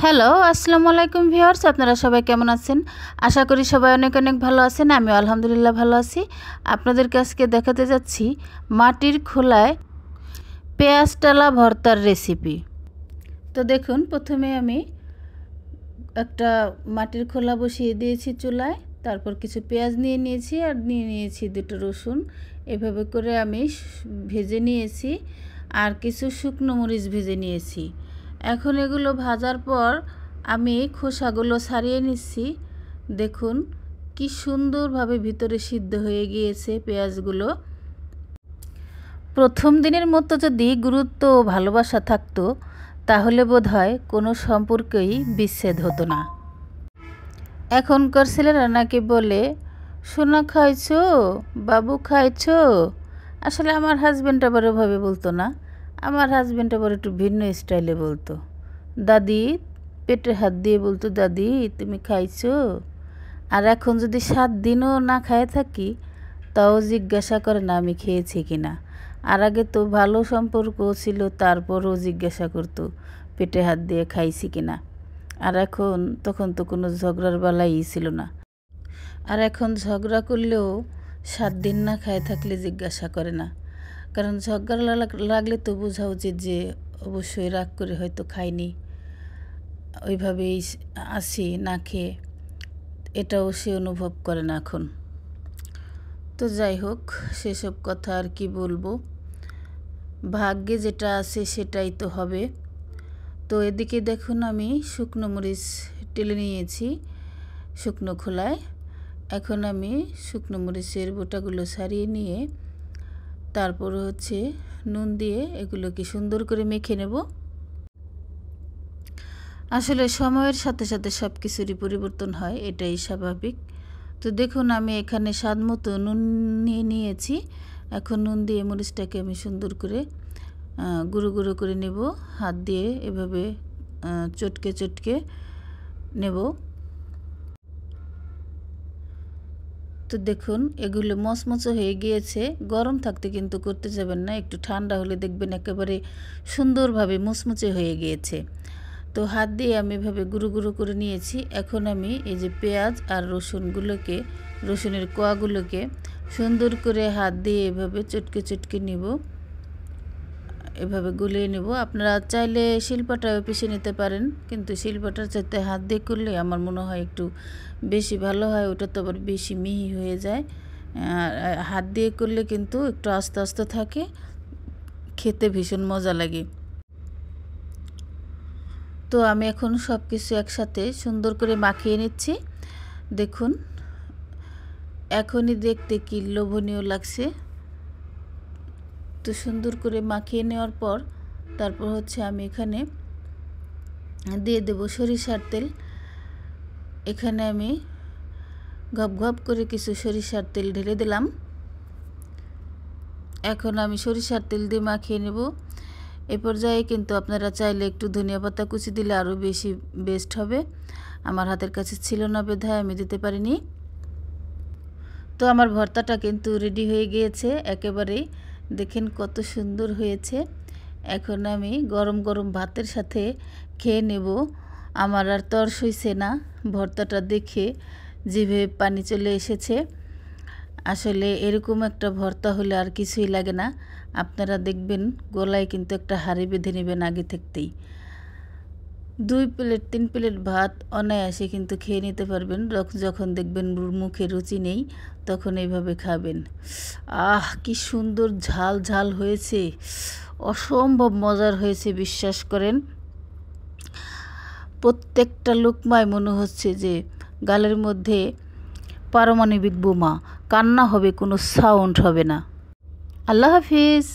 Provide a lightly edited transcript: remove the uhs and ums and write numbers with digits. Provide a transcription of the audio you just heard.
Hello, আসসালামু আলাইকুম viewers, আপনারা সবাই কেমন আছেন? আশা করি সবাই অনেক অনেক ভালো আছেন। আমিও আলহামদুলিল্লাহ ভালো আছি। আপনাদেরকে আজকে দেখাতে যাচ্ছি মাটির খোলায় পেঁয়াজ টালা ভর্তার রেসিপি। তো দেখুন, প্রথমে আমি একটা মাটির খোলা বসিয়ে দিয়েছি চুলায়, তারপর কিছু পেঁয়াজ নিয়ে নিয়েছি আর নিয়ে নিয়েছি দুটো রসুন। এভাবে করে আমি ভেজে নিয়েছি আর কিছু শুকনো মরিচ ভেজে নিয়েছি। এখন এগুলো ভাজার পর আমি খোসাগুলো ছাড়িয়ে নিচ্ছি। দেখুন কি সুন্দরভাবে ভিতরে সিদ্ধ হয়ে গিয়েছে পেঁয়াজগুলো। প্রথম দিনের মতো যদি গুরুত্ব ও ভালোবাসা থাকতো তাহলে বোধহয় কোনো সম্পর্কই বিচ্ছেদ হতো না। এখনকার ছেলেরা নাকি বলে, সোনা খাইছো, বাবু খাইছো। আসলে আমার হাজব্যান্ড আবার ওভাবে বলতো না। আমার হাজব্যান্ড আবার একটু ভিন্ন স্টাইলে বলতো। দাদি, পেটে হাত দিয়ে বলতো, দাদি তুমি খাইছো। আর এখন যদি 7 দিনও না খায় থাকি তাও জিজ্ঞাসা করে না আমি খেয়েছি কিনা। আর আগে তো ভালো সম্পর্ক ছিল, তারপরও জিজ্ঞাসা করতো পেটে হাত দিয়ে খাইছি কিনা। আর এখন তখন তো কোনো ঝগড়ার বেলাই ছিল না। আর এখন ঝগড়া করলেও 7 দিন না খায় থাকলে জিজ্ঞাসা করে না। কারণ ঝগড়া লাগলে তো বোঝা উচিত যে অবশ্যই রাগ করে হয়তো খায়নি, ওইভাবেই আসি না খেয়ে। এটাও সে অনুভব করে না এখন। তো যাই হোক, সেসব কথা আর কি বলবো, ভাগ্যে যেটা আছে সেটাই তো হবে। তো এদিকে দেখুন আমি শুকনো মরিচ টেলে নিয়েছি শুকনো খোলায়। এখন আমি শুকনো মরিচের বোটাগুলো ছাড়িয়ে নিয়ে তারপর নুন দিয়ে এগুলোকে সুন্দর করে মেখে নেব। আসলে সময়ের সাথে সাথে সব কিছুরই পরিবর্তন হয়, এটাই স্বাভাবিক। তো দেখুন আমি এখানে স্বাদ মতো নুন নিয়ে নিয়েছি। এখন নুন দিয়ে মরিচটাকে আমি সুন্দর করে গুঁড়ো গুঁড়ো করে নেব। হাত দিয়ে এভাবে চটকে চটকে নেব। তো দেখুন এগুলো মচমচে হয়ে গিয়েছে। গরম থাকতে কিন্তু করতে যাবেন না, একটু ঠান্ডা হলে দেখবেন একেবারে সুন্দরভাবে মুচমুচে হয়ে গিয়েছে। তো হাত দিয়ে আমি এভাবে গুঁড়ো গুঁড়ো করে নিয়েছি। এখন আমি এই যে পেঁয়াজ আর রসুনের কোয়াগুলোকে সুন্দর করে হাত দিয়ে এভাবে চটকে চটকে নিব, এভাবে গুলিয়ে নেব। আপনারা চাইলে শিলপাটায় পিষে নিতে পারেন, কিন্তু শিলপাটার চাইতে হাত দিয়ে করলে আমার মনে হয় একটু বেশি ভালো হয়। ওটা তো আবার বেশি মিহি হয়ে যায়। হাত দিয়ে করলে কিন্তু একটু আস্তে আস্তে থাকে, খেতে ভীষণ মজা লাগে। তো আমি এখন সব কিছু একসাথে সুন্দর করে মাখিয়ে নিচ্ছি। দেখুন এখনই দেখতে কি লোভনীয় লাগছে। তো সুন্দর করে মাখিয়ে নেওয়ার পর তারপর আমি এখানে দিয়ে দেব সরিষার তেল। এখানে আমি গপ গপ করে কিছু সরিষার তেল ঢেলে দিলাম। এখন আমি সরিষার তেল দিয়ে মাখিয়ে নেব। এ পর্যায়ে কিন্তু আপনারা চাইলে একটু ধনিয়া পাতা কুচি দিলে আরও বেশি বেস্ট হবে। আমার হাতের কাছে ছিল না বিধায় আমি দিতে পারিনি। তো আমার ভর্তাটা কিন্তু রেডি হয়ে গিয়েছে একেবারেই। দেখেন কত সুন্দর হয়েছে। এখন আমি গরম গরম ভাতের সাথে খেয়ে নেব। আমার আর তর সইছে না, ভর্তাটা দেখে জিভে পানি চলে এসেছে। আসলে এরকম একটা ভর্তা হলে আর কিছুই লাগে না। আপনারা দেখবেন গলায় কিন্তু একটা হাঁড়ি বেঁধে নেবেন আগে থাকতেই। 2 প্লেট 3 প্লেট ভাত অনায়াসে কিন্তু খেয়ে নিতে পারবেন। যখন দেখবেন মুখে রুচি নেই তখন এইভাবে খাবেন। কি সুন্দর ঝাল ঝাল হয়েছে, অসম্ভব মজার হয়েছে, বিশ্বাস করেন। প্রত্যেকটা লোকমায় মনে হচ্ছে যে গালের মধ্যে পারমাণবিক বোমা, কান্না হবে, কোনো সাউন্ড হবে না। আল্লাহ হাফিজ।